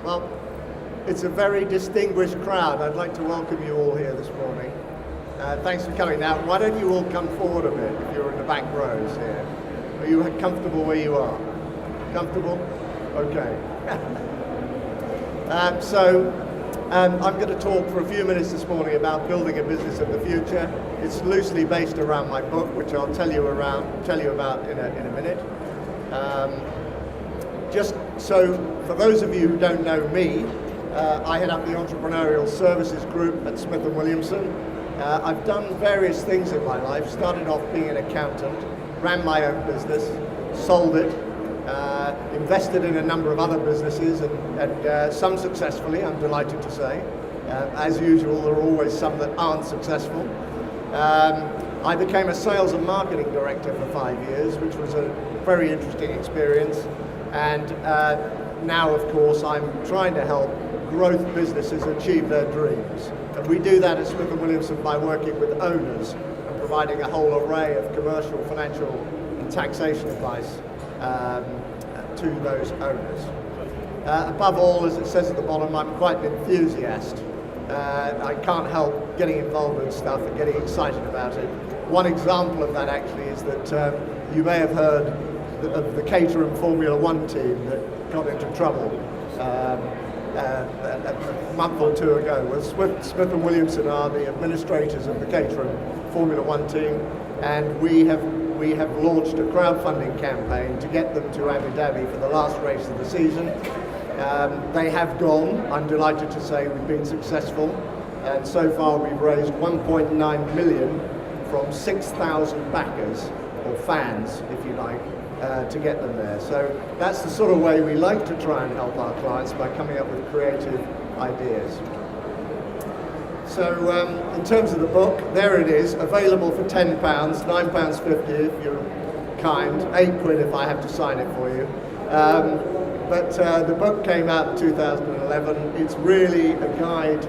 Well, it's a very distinguished crowd. I'd like to welcome you all here this morning. Thanks for coming. Now, why don't you all come forward a bit if you're in the back rows here? Are you comfortable where you are? Comfortable? Okay. I'm going to talk for a few minutes this morning about building a business of the future. It's loosely based around my book, which I'll tell you about in a minute. Just so, for those of you who don't know me, I head up the Entrepreneurial Services Group at Smith & Williamson. I've done various things in my life. Started off being an accountant, ran my own business, sold it, invested in a number of other businesses, and some successfully, I'm delighted to say. As usual, there are always some that aren't successful. I became a sales and marketing director for 5 years, which was a very interesting experience. And now, of course, I'm trying to help growth businesses achieve their dreams. And we do that at Smith & Williamson by working with owners and providing a whole array of commercial, financial, and taxation advice to those owners. Above all, as it says at the bottom, I'm quite an enthusiast. I can't help getting involved with stuff and getting excited about it. One example of that actually is that you may have heard of the Caterham Formula One team that got into trouble a month or two ago. Well, Smith & Williamson are the administrators of the Caterham Formula One team, and we have launched a crowdfunding campaign to get them to Abu Dhabi for the last race of the season. They have gone. I'm delighted to say we've been successful, and so far we've raised 1.9 million from 6,000 backers, or fans if you like, to get them there. So that's the sort of way we like to try and help our clients, by coming up with creative ideas. So in terms of the book, there it is, available for £10, £9.50 if you're kind, £8 if I have to sign it for you. But the book came out in 2011. It's really a guide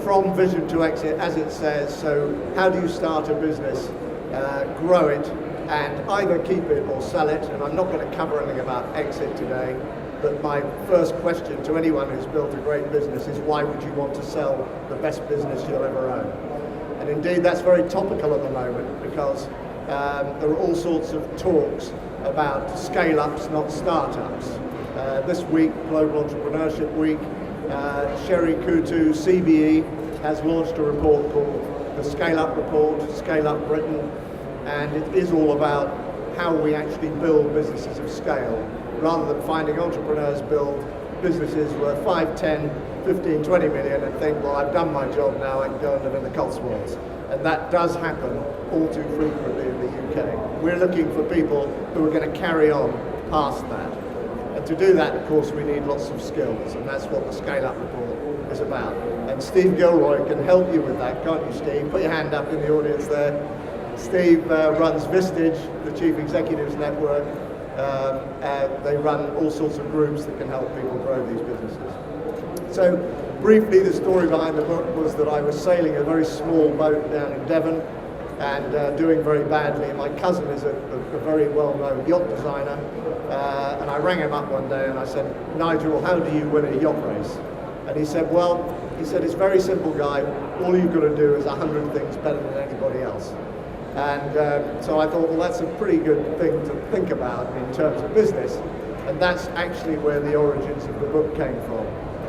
from vision to exit, as it says. So how do you start a business, grow it, and either keep it or sell it? And I'm not going to cover anything about exit today, but my first question to anyone who's built a great business is, why would you want to sell the best business you'll ever own? And indeed, that's very topical at the moment, because there are all sorts of talks about scale-ups, not startups. This week, Global Entrepreneurship Week, Sherry Kutu, CBE, has launched a report called the Scale-Up Report, Scale Up Britain, and it is all about how we actually build businesses of scale, rather than finding entrepreneurs build businesses worth 5, 10, 15, 20 million and think, well, I've done my job now, I can go and live in the Cotswolds. And that does happen all too frequently in the UK. We're looking for people who are going to carry on past that. And to do that, of course, we need lots of skills, and that's what the Scale Up Report is about. And Steve Gilroy can help you with that, can't you, Steve? Put your hand up in the audience there. Steve runs Vistage, the Chief Executives Network. They run all sorts of groups that can help people grow these businesses. So briefly, the story behind the book was that I was sailing a very small boat down in Devon and doing very badly. My cousin is a very well-known yacht designer, and I rang him up one day and I said, Nigel, how do you win a yacht race? And he said, it's very simple, guy. All you've got to do is 100 things better than anybody else. And so I thought, well, that's a pretty good thing to think about in terms of business. And that's actually where the origins of the book came from.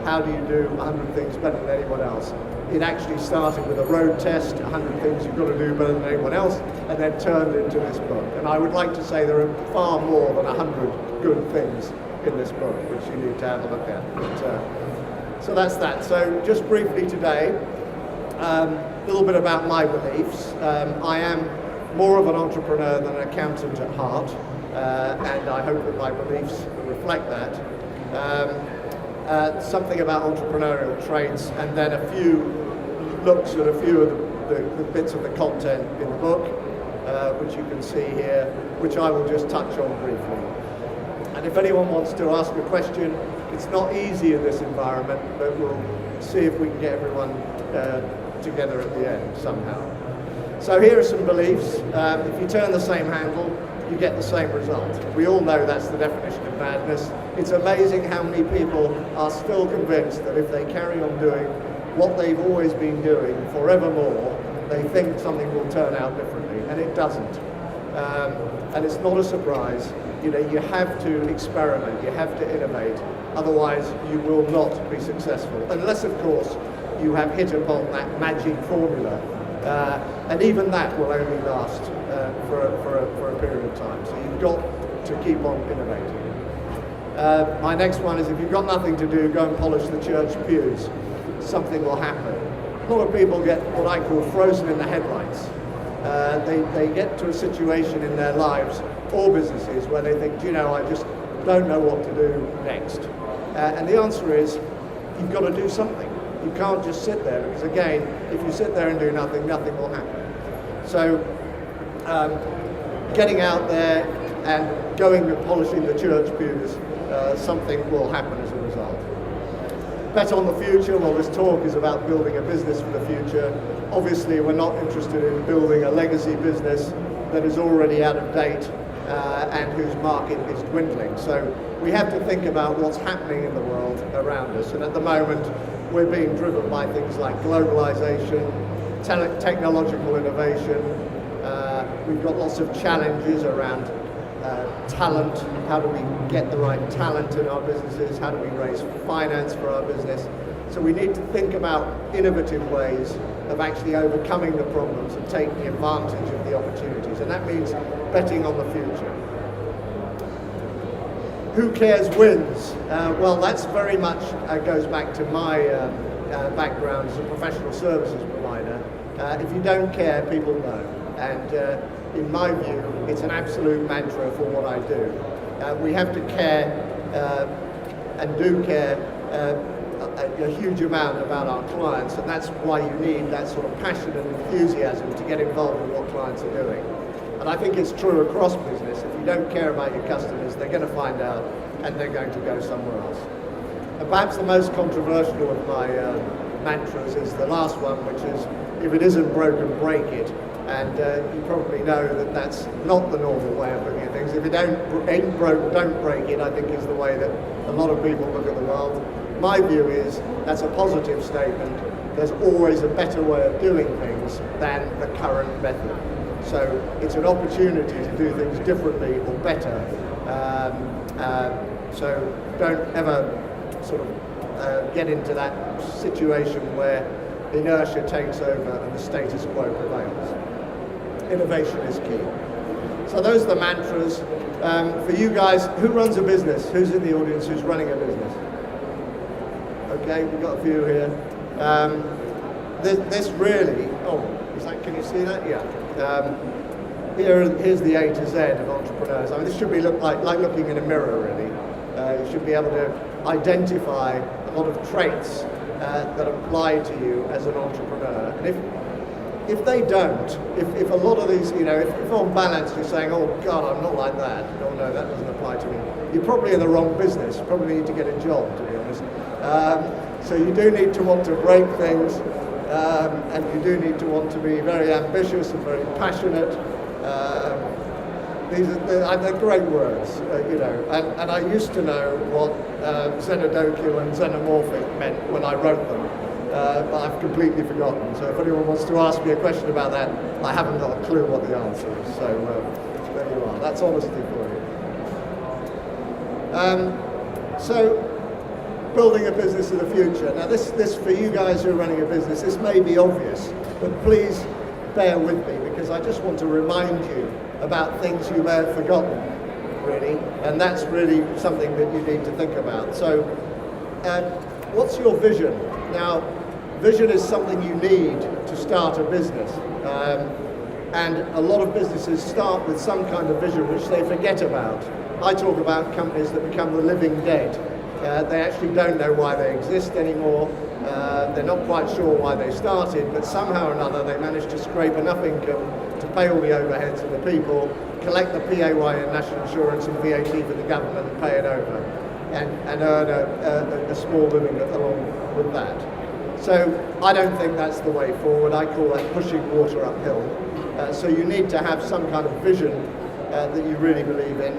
How do you do 100 things better than anyone else? It actually started with a road test, 100 things you've got to do better than anyone else, and then turned into this book. And I would like to say there are far more than 100 good things in this book, which you need to have a look at. But, so that's that. So just briefly today, a little bit about my beliefs. I am more of an entrepreneur than an accountant at heart, and I hope that my beliefs reflect that. Something about entrepreneurial traits, and then a few looks at a few of the bits of the content in the book, which you can see here, which I will just touch on briefly. And if anyone wants to ask a question, it's not easy in this environment, but we'll see if we can get everyone together at the end somehow. So here are some beliefs. If you turn the same handle, you get the same result. We all know that's the definition of madness. It's amazing how many people are still convinced that if they carry on doing what they've always been doing forevermore, they think something will turn out differently, and it doesn't. And it's not a surprise. You know, you have to experiment, you have to innovate, otherwise you will not be successful. Unless, of course, you have hit upon that magic formula. And even that will only last for a period of time. So you've got to keep on innovating. My next one is, if you've got nothing to do, go and polish the church pews. Something will happen. A lot of people get what I call frozen in the headlights. They get to a situation in their lives, or businesses, where they think, you know, I just don't know what to do next. And the answer is, you've got to do something. You can't just sit there, because again, if you sit there and do nothing, nothing will happen. So getting out there and going and polishing the church pews, something will happen as a result. Bet on the future. Well, this talk is about building a business for the future. Obviously, we're not interested in building a legacy business that is already out of date and whose market is dwindling. So we have to think about what's happening in the world around us. And at the moment, we're being driven by things like globalization, technological innovation. We've got lots of challenges around talent. How do we get the right talent in our businesses? How do we raise finance for our business? So we need to think about innovative ways of actually overcoming the problems and taking advantage of the opportunities. And that means betting on the future. Who cares wins? Well, that's very much goes back to my background as a professional services provider. If you don't care, people know. And in my view, it's an absolute mantra for what I do. We have to care and do care a huge amount about our clients, and that's why you need that sort of passion and enthusiasm to get involved in what clients are doing. And I think it's true across business. If you don't care about your customers, they're going to find out and they're going to go somewhere else. And perhaps the most controversial of my mantras is the last one, which is, if it isn't broken, break it. And you probably know that that's not the normal way of looking at things. If it ain't broke, don't break it, I think is the way that a lot of people look at the world. My view is that's a positive statement. There's always a better way of doing things than the current method. So it's an opportunity to do things differently or better. So don't ever sort of get into that situation where inertia takes over and the status quo prevails. Innovation is key. So those are the mantras. For you guys, who runs a business? Who's in the audience who's running a business? Okay, we've got a few here. This really, can you see that? Yeah. Here's the A to Z of entrepreneurs. I mean, this should be like looking in a mirror, really. You should be able to identify a lot of traits that apply to you as an entrepreneur. And if they don't, if a lot of these, if on balance you're saying, oh God, I'm not like that, no, that doesn't apply to me, you're probably in the wrong business. You probably need to get a job, to be honest. So you do need to want to break things, and you do need to want to be very ambitious and very passionate. They're great words, and I used to know what xenodokial and xenomorphic meant when I wrote them. But I've completely forgotten. So if anyone wants to ask me a question about that, I haven't got a clue what the answer is. So there you are. That's honesty for you. So building a business of the future. Now this for you guys who are running a business, this may be obvious, but please bear with me, because I just want to remind you about things you may have forgotten, really. And that's really something that you need to think about. So what's your vision? Now, vision is something you need to start a business. And a lot of businesses start with some kind of vision which they forget about. I talk about companies that become the living dead. They actually don't know why they exist anymore. They're not quite sure why they started, but somehow or another they managed to scrape enough income to pay all the overheads of the people, collect the PAY and national insurance and VAT for the government and pay it over, and earn a small living along with that. So I don't think that's the way forward. I call that pushing water uphill. So you need to have some kind of vision that you really believe in.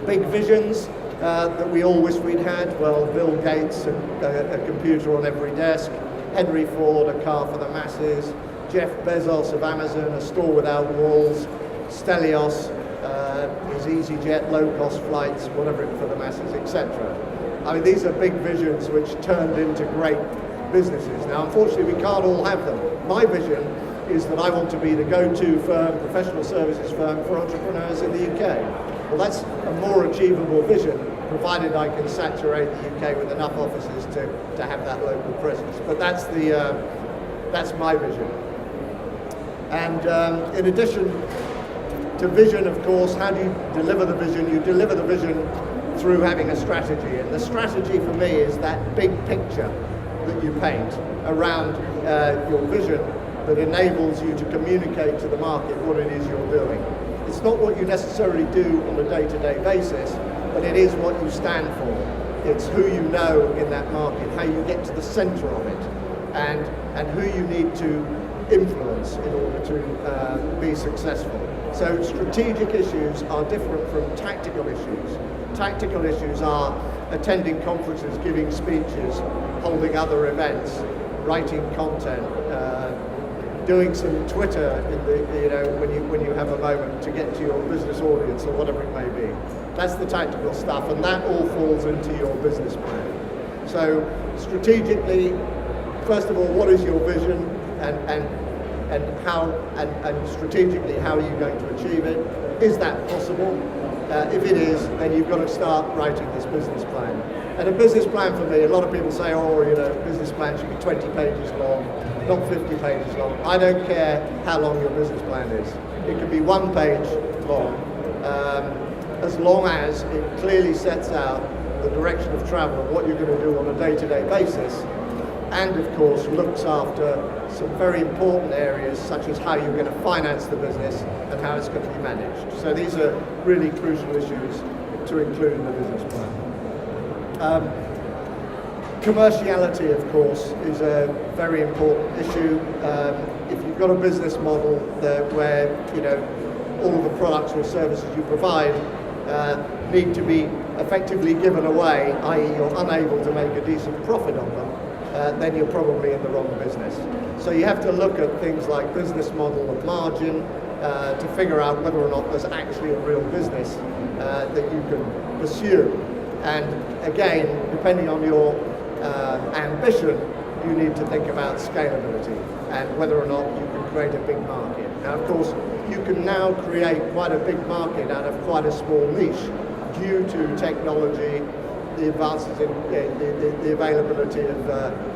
Big visions that we all wish we'd had. Well, Bill Gates, a computer on every desk. Henry Ford, a car for the masses. Jeff Bezos of Amazon, a store without walls. Stelios, his EasyJet, low-cost flights, whatever for the masses, etc. I mean, these are big visions which turned into great businesses. Now, unfortunately, we can't all have them. My vision is that I want to be the go-to firm, professional services firm for entrepreneurs in the UK. Well, that's a more achievable vision, provided I can saturate the UK with enough offices to have that local presence. But that's my vision. And in addition to vision, of course, how do you deliver the vision? You deliver the vision through having a strategy. And the strategy for me is that big picture that you paint around your vision that enables you to communicate to the market what it is you're doing. It's not what you necessarily do on a day-to-day basis, but it is what you stand for. It's who you know in that market, how you get to the center of it, and who you need to influence in order to be successful. So strategic issues are different from tactical issues. Tactical issues are attending conferences, giving speeches, holding other events, writing content, doing some Twitter when you have a moment to get to your business audience or whatever it may be. That's the tactical stuff, and that all falls into your business plan. So strategically, first of all, what is your vision, and how, and strategically, how are you going to achieve it? Is that possible? If it is, then you've got to start writing this business plan. And a business plan for me, a lot of people say, business plan should be 20 pages long, not 50 pages long. I don't care how long your business plan is. It can be 1 page long, as long as it clearly sets out the direction of travel, what you're going to do on a day-to-day basis, and of course looks after some very important areas such as how you're going to finance the business and how it's going to be managed. So these are really crucial issues to include in the business plan. Commerciality, of course, is a very important issue. If you've got a business model where all of the products or services you provide need to be effectively given away, i.e. you're unable to make a decent profit on them, then you're probably in the wrong business. So you have to look at things like business model of margin to figure out whether or not there's actually a real business that you can pursue. And again, depending on your ambition, you need to think about scalability and whether or not you can create a big market. Now, of course, you can now create quite a big market out of quite a small niche due to technology, the advances in the availability of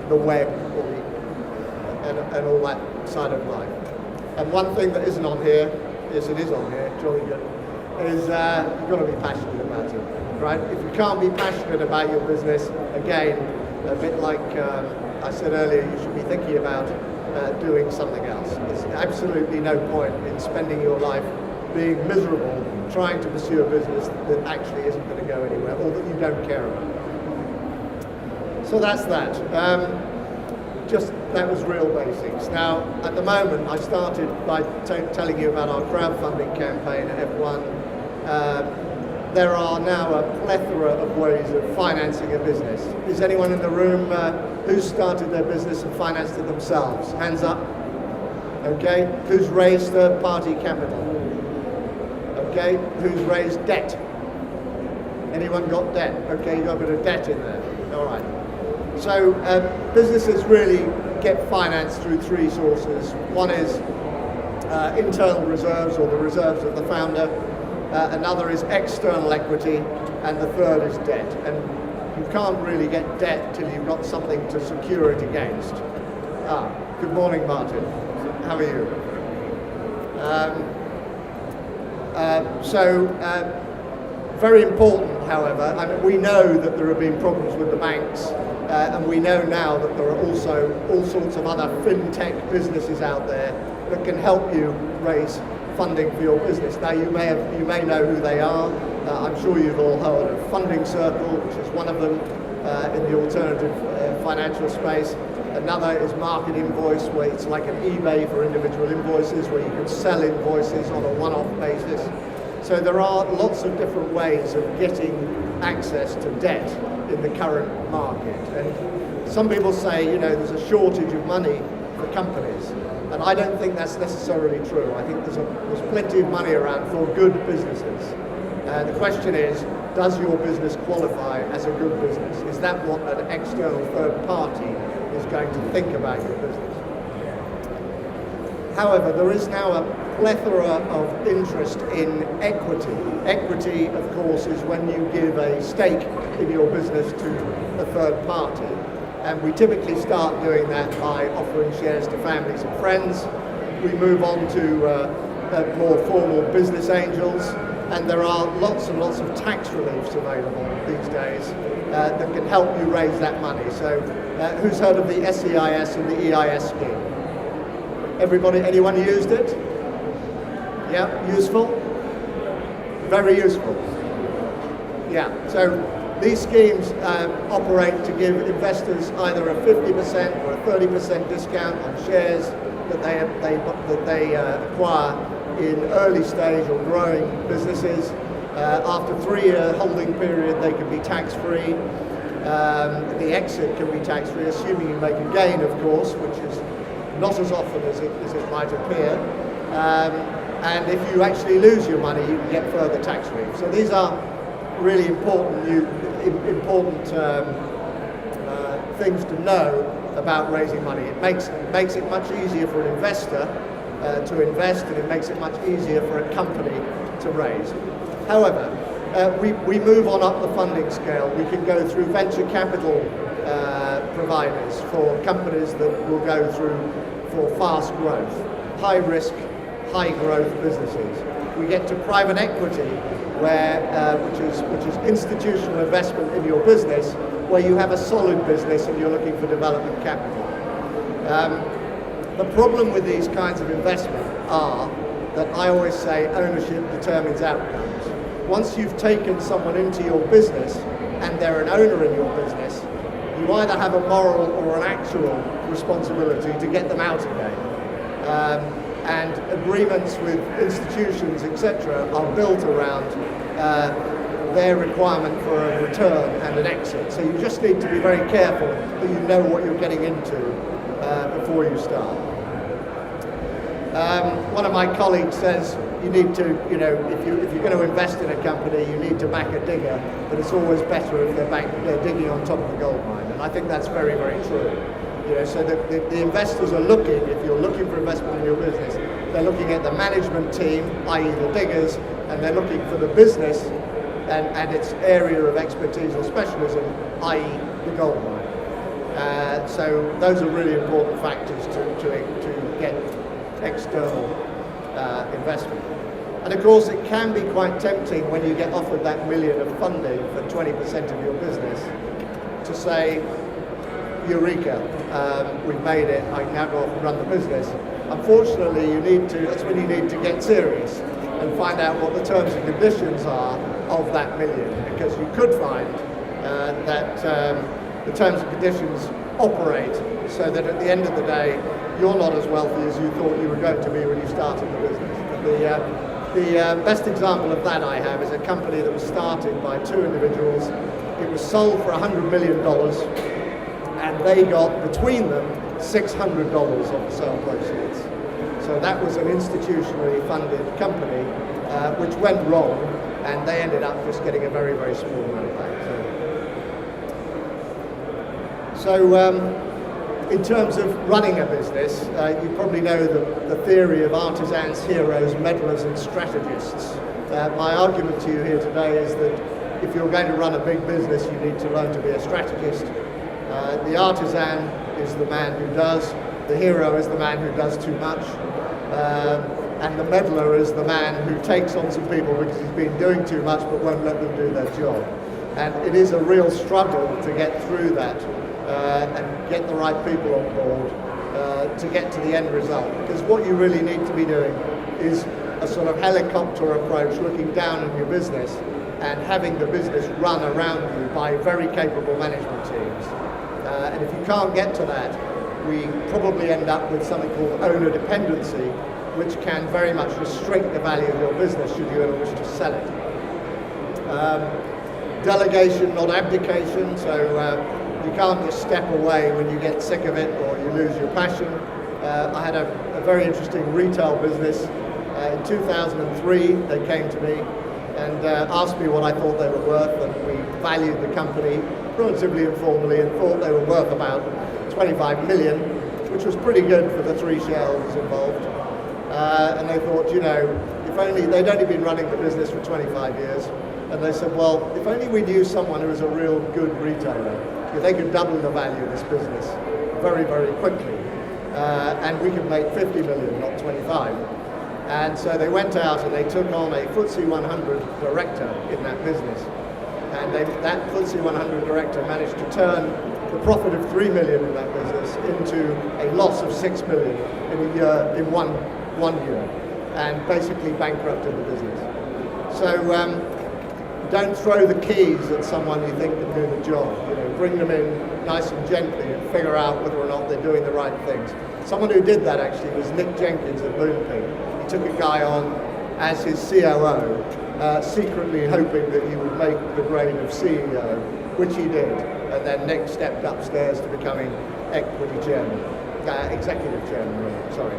the web and all that side of life. And one thing that isn't on here, yes it is on here, jolly good, is you've got to be passionate about it, right? If you can't be passionate about your business, again, a bit like I said earlier, you should be thinking about doing something else. There's absolutely no point in spending your life being miserable trying to pursue a business that actually isn't going to go anywhere or that you don't care about. So that's that. That was real basics. Now, at the moment, I started by telling you about our crowdfunding campaign at F1. There are now a plethora of ways of financing a business. Is anyone in the room who's started their business and financed it themselves? Hands up. Okay. Who's raised third-party capital? Okay. Who's raised debt? Anyone got debt? Okay, you got a bit of debt in there. All right. So businesses really get financed through 3 sources. One is internal reserves, or the reserves of the founder. Another is external equity, and the third is debt. And you can't really get debt till you've got something to secure it against. Good morning, Martin. How are you? Very important, however, I mean, we know that there have been problems with the banks, and we know now that there are also all sorts of other fintech businesses out there that can help you raise funding for your business. Now, you may know who they are. I'm sure you've all heard of Funding Circle, which is one of them in the alternative financial space. Another is Market Invoice, where it's like an eBay for individual invoices, where you can sell invoices on a one-off basis. So there are lots of different ways of getting access to debt in the current market. And some people say, there's a shortage of money for companies. And I don't think that's necessarily true. I think there's plenty of money around for good businesses. The question is, does your business qualify as a good business? Is that what an external third party is going to think about your business? However, there is now a plethora of interest in equity. Equity, of course, is when you give a stake in your business to a third party. And we typically start doing that by offering shares to families and friends. We move on to more formal business angels. And there are lots and lots of tax reliefs available these days that can help you raise that money. So who's heard of the SEIS and the EIS scheme? Everybody, anyone used it? Yeah, useful? Very useful. Yeah, so these schemes operate to give investors either a 50% or a 30% discount on shares that they acquire in early stage or growing businesses. After a 3-year holding period, they can be tax-free. The exit can be tax-free, assuming you make a gain, of course, which is not as often as it might appear. And if you actually lose your money, you can get further tax relief. So these are really important things to know about raising money. It makes it much easier for an investor to invest, and it makes it much easier for a company to raise. However, we move on up the funding scale. We can go through venture capital providers for companies that will go through for fast growth, high risk, high growth businesses. We get to private equity, which is institutional investment in your business, where you have a solid business and you're looking for development capital. The problem with these kinds of investment are that I always say ownership determines outcomes. Once you've taken someone into your business and they're an owner in your business, you either have a moral or an actual responsibility to get them out again. And agreements with institutions, etc., are built around their requirement for a return and an exit. So you just need to be very careful that you know what you're getting into before you start. One of my colleagues says you need to, if you're going to invest in a company, you need to back a digger, but it's always better if they're digging on top of the gold mine. And I think that's very, very true. So the investors are looking, if you're looking for investment in your business, they're looking at the management team, i.e. the diggers, and they're looking for the business and its area of expertise or specialism, i.e. the gold mine. So those are really important factors to get external investment. And of course it can be quite tempting when you get offered that $1 million of funding for 20% of your business to say, Eureka, we've made it, I can now go off and run the business. Unfortunately, that's when you need to get serious and find out what the terms and conditions are of that $1 million, because you could find that the terms and conditions operate so that at the end of the day, you're not as wealthy as you thought you were going to be when you started the business. The best example of that I have is a company that was started by two individuals. It was sold for $100 million, and they got, between them, $600 of the sale proceeds. So that was an institutionally funded company, which went wrong, and they ended up just getting a very, very small amount back. So in terms of running a business, you probably know the theory of artisans, heroes, meddlers, and strategists. My argument to you here today is that if you're going to run a big business, you need to learn to be a strategist. The artisan is the man who does, the hero is the man who does too much, and the meddler is the man who takes on some people because he's been doing too much but won't let them do their job. And it is a real struggle to get through that and get the right people on board to get to the end result. Because what you really need to be doing is a sort of helicopter approach, looking down on your business and having the business run around you by very capable management teams. And if you can't get to that, we probably end up with something called owner dependency, which can very much restrict the value of your business should you ever wish to sell it. Delegation, not abdication, so you can't just step away when you get sick of it or you lose your passion. I had a very interesting retail business. In 2003, they came to me and asked me what I thought they were worth, and we valued the company relatively informally and thought they were worth about 25 million, which was pretty good for the 3 shareholders involved. And they thought, you know, if only, they'd only been running the business for 25 years, and they said, well, if only we knew someone who was a real good retailer, if they could double the value of this business very, very quickly, and we could make 50 million, not 25. And so they went out and they took on a FTSE 100 director in that business. And that FTSE 100 director managed to turn the profit of 3 million in that business into a loss of 6 million in a year, in one year, and basically bankrupted the business. So don't throw the keys at someone you think can do the job. You know, bring them in nice and gently and figure out whether or not they're doing the right things. Someone who did that actually was Nick Jenkins at Moonpig. He took a guy on as his COO, secretly hoping that he would make the grade of CEO, which he did. And then Nick stepped upstairs to becoming equity chairman, executive chairman, sorry.